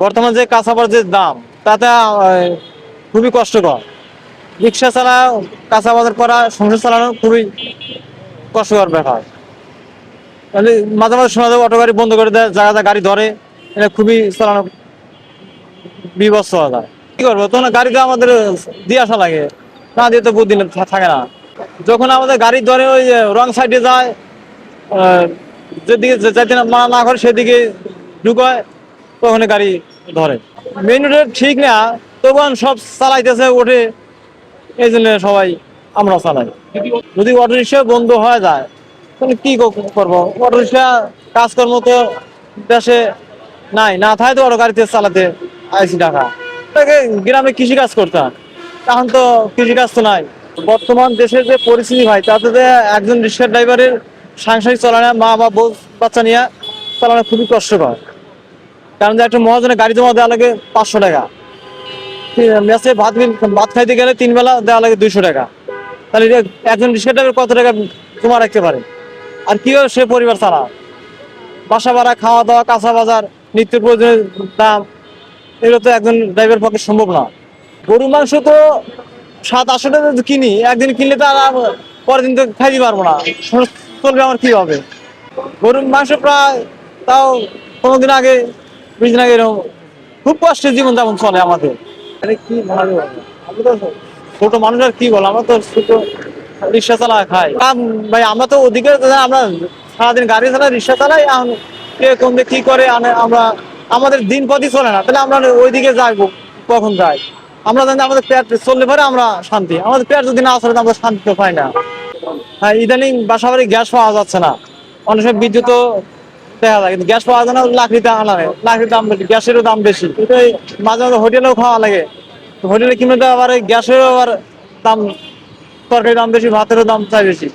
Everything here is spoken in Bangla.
বর্তমান যে কাঁচাপার যে দাম তাতে খুবই কষ্টকর। রিক্সা চালা, কাঁচা বাজার করা, সংসার চালানো খুবই কষ্টকর ব্যাপার। তাহলে মাঝে মাঝে শোনা যাবে অটো গাড়ি বন্ধ করে দেয়, জায়গা গাড়ি ধরে, এটা খুবই চালানো বিভৎস হয়ে যায়। কি করবো, তখন গাড়িতে আমাদের দিয়ে আসা লাগে, না দিয়ে তো বুদ্ধি থাকে না। যখন আমাদের গাড়ি ধরে ওই রং সাইডে যায়, যেদিকে যাইতে মানা না করে সেদিকে ঢুকায়, তখন গাড়ি ধরে। মেইন রোড ঠিক না, তখন সব চালাইতেছে ওঠে, এই জন্য সবাই আমরা চালাই। যদি অটো রিক্সা বন্ধ হয়ে যায় তাহলে কি করবো? অটো রিক্সা কাজকর্ম তো দেশে নাই, না থাকে তো অটো গাড়িতে চালাতে আইসি টাকা। তাকে গ্রামে কৃষি কাজ করতাম, এখন তো কৃষি কাজ তো নাই। বর্তমান দেশের যে পরিস্থিতি ভাই, তাতে যে একজন রিক্সা ড্রাইভারের সাংসারিক চালানো, মা বা বউ বাচ্চা নিয়ে চালানো খুবই কষ্টকর। কারণ যে একটা মহাজনের গাড়ি জমা দেওয়া লাগে 500 টাকা, মেসে ভাত খাইতে গেলে 3 বেলা দেওয়া লাগে 200 টাকা। তাহলে একজন রিক্সা ড্রাইভার কত টাকা জমা রাখতে পারে? আর কিভাবে সে পরিবার চালা? বাসা ভাড়া, খাওয়া দাওয়া, কাঁচা বাজার, নিত্য প্রয়োজনের দাম, এগুলো তো একজন ড্রাইভারের পক্ষে সম্ভব না। গরুর মাংস তো 700-800 টাকা কিনি, একদিন কিনলে তো আর পরের দিন তো খাইতে পারবো না, চলবে আমার কি হবে? গরুর মাংস প্রায় তাও 15 দিন আগে, 20 দিন আগে এরকম খুব কষ্টের জীবন যেমন চলে আমাদের। আরে কি ভালো, আমি তো ছোট মানুষ, আর কি বল, আমরা তো ছোট রিক্সা চালা খাই ভাই। আমরা তো ওদিকে আমরা সারাদিন গাড়ি চালাই, রিক্সা চালাই, কে কোন দিকে কি করে আমরা, আমাদের দিন পথই চলে না, তাহলে আমরা ওইদিকে যাইবো কখন যাই? আমরা জানি আমাদের পেট চললে পরে আমরা শান্তি, আমাদের পেট যদি না চলে আমরা শান্তি তো পাই না। হ্যাঁ, ইদানিং বাসা বাড়ি গ্যাস পাওয়া যাচ্ছে না, অনেক সময় বিদ্যুৎ দেখা যায়, কিন্তু গ্যাস পাওয়া যায় না, লাকড়িতে আনা লাগে, লাকড়ির দাম বেশি, গ্যাসেরও দাম বেশি। এটাই মাঝে মাঝে হোটেলেও খাওয়া লাগে, হোটেলে কিনে তো আবার গ্যাসেরও আবার দাম, তরকারির দাম বেশি, ভাতেরও দাম চাই বেশি।